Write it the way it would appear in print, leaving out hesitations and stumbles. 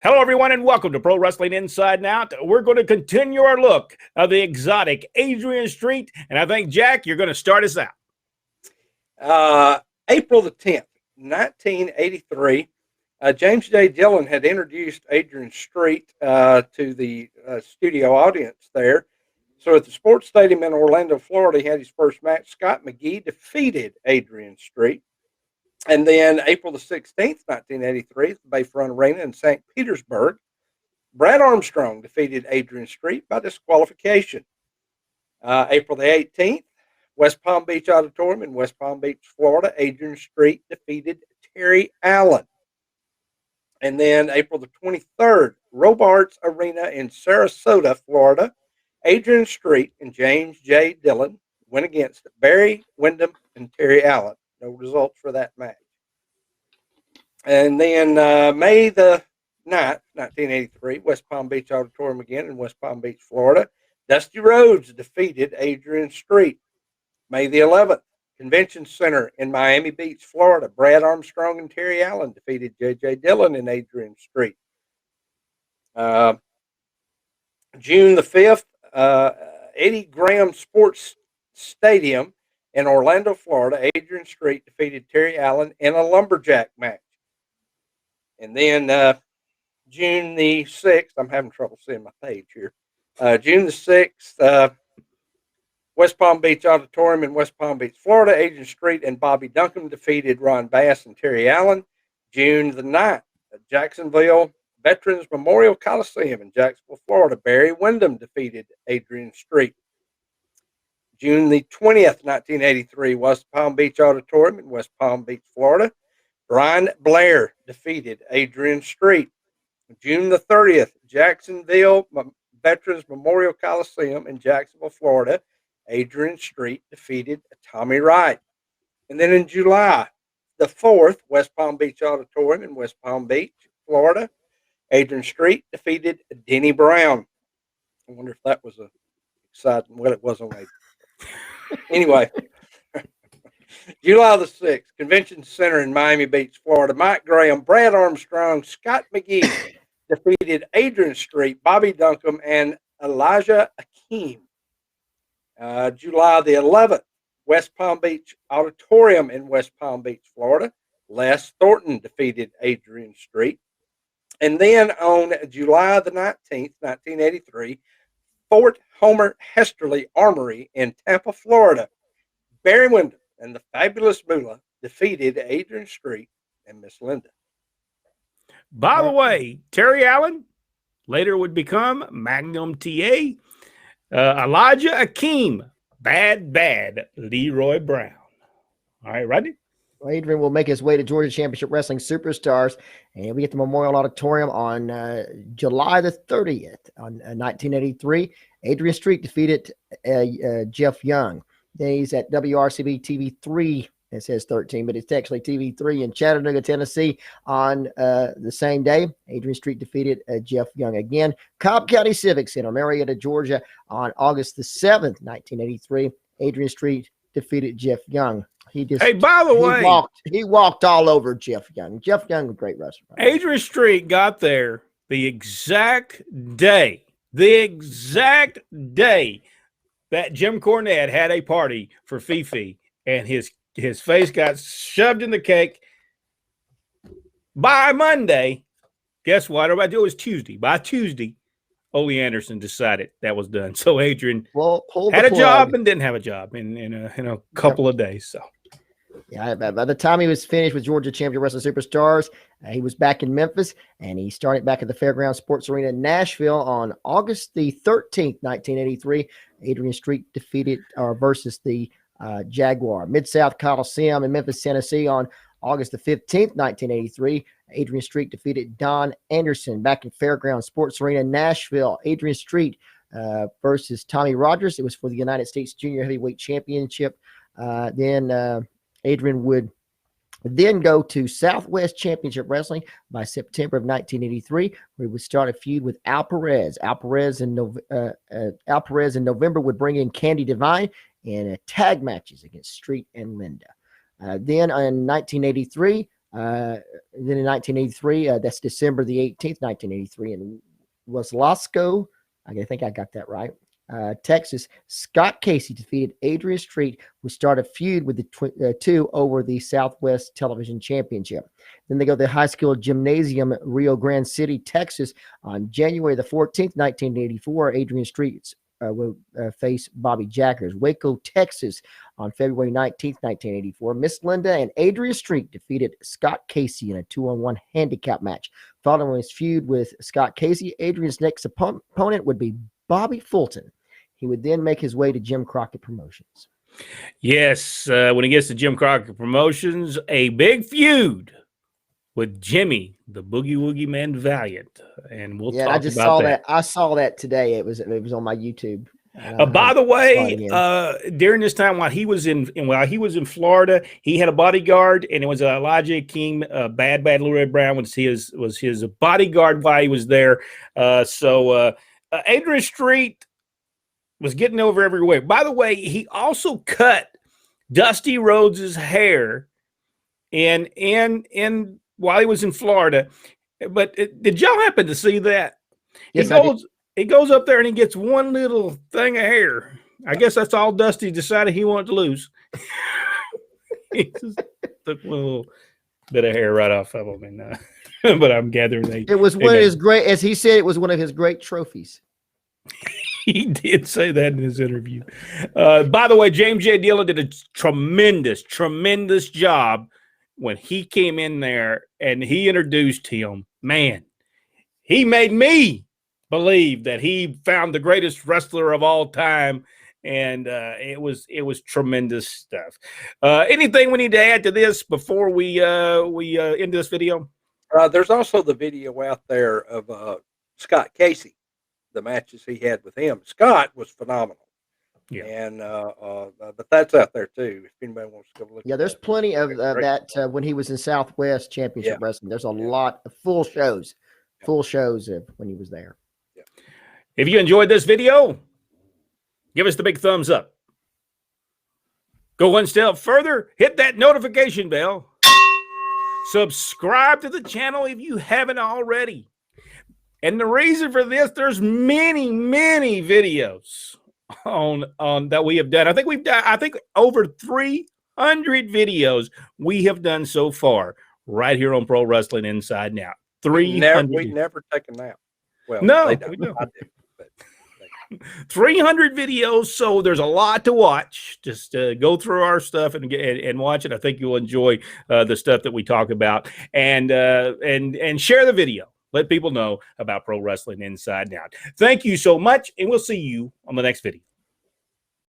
Hello, everyone, and welcome to Pro Wrestling Inside and Out. We're going to continue our look of the exotic Adrian Street, and I think, Jack, you're going to start us out. April the 10th, 1983, James J. Dillon had introduced Adrian Street to the studio audience there. So at the sports stadium in Orlando, Florida, he had his first match. Scott McGee defeated Adrian Street. And then April the 16th, 1983, at the Bayfront Arena in St. Petersburg, Brad Armstrong defeated Adrian Street by disqualification. April the 18th, West Palm Beach Auditorium in West Palm Beach, Florida, Adrian Street defeated Terry Allen. And then April the 23rd, Robarts Arena in Sarasota, Florida, Adrian Street and James J. Dillon went against Barry Windham and Terry Allen. No results for that match. And then May the 9th, 1983, West Palm Beach Auditorium again in West Palm Beach, Florida, Dusty Rhodes defeated Adrian Street. May the 11th, Convention Center in Miami Beach, Florida, Brad Armstrong and Terry Allen defeated J.J. Dillon and Adrian Street. June the 5th, Eddie Graham Sports Stadium in Orlando, Florida, Adrian Street defeated Terry Allen in a lumberjack match. And then June the 6th, I'm having trouble seeing my page here. June the 6th, West Palm Beach Auditorium in West Palm Beach, Florida, Adrian Street and Bobby Duncan defeated Ron Bass and Terry Allen. June the 9th, Jacksonville Veterans Memorial Coliseum in Jacksonville, Florida, Barry Windham defeated Adrian Street. June the 20th, 1983, West Palm Beach Auditorium in West Palm Beach, Florida, Brian Blair defeated Adrian Street. June the 30th, Jacksonville Veterans Memorial Coliseum in Jacksonville, Florida, Adrian Street defeated Tommy Wright. And then in July the 4th, West Palm Beach Auditorium in West Palm Beach, Florida, Adrian Street defeated Denny Brown. I wonder if that was exciting. Well, it wasn't. Anyway, July the 6th, Convention Center in Miami Beach, Florida, Mike Graham, Brad Armstrong, Scott McGee defeated Adrian Street, Bobby Duncan, and Elijah Akeem. July the 11th, West Palm Beach Auditorium in West Palm Beach, Florida, Les Thornton defeated Adrian Street. And then on July the 19th, 1983, Fort Homer Hesterly Armory in Tampa, Florida, Barry Windham and the Fabulous Moolah defeated Adrian Street and Miss Linda. By the way, Terry Allen later would become Magnum TA. Elijah Akeem, Bad Leroy Brown. All right, Rodney? Well, Adrian will make his way to Georgia Championship Wrestling Superstars, and we get the Memorial Auditorium on July the 30th. On 1983, Adrian Street defeated Jeff Young. Then he's at WRCB TV3. It says 13, but it's actually TV3 in Chattanooga, Tennessee on the same day. Adrian Street defeated Jeff Young again. Cobb County Civic Center, Marietta, Georgia on August the 7th, 1983. Adrian Street defeated Jeff Young. He walked all over Jeff Young. Jeff Young, a great wrestler. Adrian Street got there the exact day that Jim Cornette had a party for Fifi, and his face got shoved in the cake. By Monday, guess what? Everybody do it was Tuesday. By Tuesday, Ole Anderson decided that was done. So Adrian had a job and didn't have a job in a couple of days. So. Yeah, by the time he was finished with Georgia Championship Wrestling Superstars, he was back in Memphis, and he started back at the Fairgrounds Sports Arena in Nashville on August the 13th, 1983. Adrian Street defeated versus the Jaguar. Mid-South Coliseum in Memphis, Tennessee on August the 15th, 1983. Adrian Street defeated Don Anderson. Back in Fairgrounds Sports Arena in Nashville, Adrian Street versus Tommy Rogers. It was for the United States Junior Heavyweight Championship. Then Adrian would then go to Southwest Championship Wrestling by September of 1983, where he would start a feud with Al Perez. Al Perez in November would bring in Candy Devine in tag matches against Street and Linda. Then in 1983, Then in 1983, that's December the 18th, 1983, in Waslasco, I think I got that right, Texas, Scott Casey defeated Adrian Street, who started a feud with the two over the Southwest Television Championship. Then they go to the high school gymnasium, Rio Grande City, Texas, on January the 14th, 1984. Adrian Street will face Bobby Jackers. Waco, Texas, on February 19th, 1984. Miss Linda and Adrian Street defeated Scott Casey in a 2-on-1 handicap match. Following his feud with Scott Casey, Adrian's next opponent would be Bobby Fulton. He would then make his way to Jim Crockett Promotions. Yes, when he gets to Jim Crockett Promotions, a big feud with Jimmy, the Boogie Woogie Man Valiant, and we'll talk about that. I saw that today. It was on my YouTube. By the way, during this time while he was in Florida, he had a bodyguard, and it was Elijah King. Bad Lou Red Brown was his bodyguard while he was there. So Adrian Street was getting over everywhere. By the way, he also cut Dusty Rhodes' hair in while he was in Florida. But did y'all happen to see that? Yes, he goes up there and he gets one little thing of hair. I guess that's all Dusty decided he wanted to lose. He just took a little bit of hair right off of him. And, but I'm gathering it was one of his great, as he said, it was one of his great trophies. He did say that in his interview. By the way, James J. Dillon did a tremendous job when he came in there and he introduced him. Man, he made me believe that he found the greatest wrestler of all time, and it was tremendous stuff. Anything we need to add to this before we end this video? There's also the video out there of Scott Casey, the matches he had with him. Scott was phenomenal. Yeah, and but that's out there too. If anybody wants to go look. Yeah, there's plenty of that when he was in Southwest Championship Wrestling. There's a lot of full shows of when he was there. Yeah. If you enjoyed this video, give us the big thumbs up. Go one step further, hit that notification bell. Subscribe to the channel if you haven't already. And the reason for this, there's many videos on that we have done. I think over 300 videos we have done so far right here on Pro Wrestling Inside and Out. 300. We never take a nap. Well, no, we don't. I do, but 300 videos, so there's a lot to watch. Just go through our stuff and watch it. I think you'll enjoy the stuff that we talk about, and share the video. Let people know about Pro Wrestling Inside and Out. Thank you so much, and we'll see you on the next video.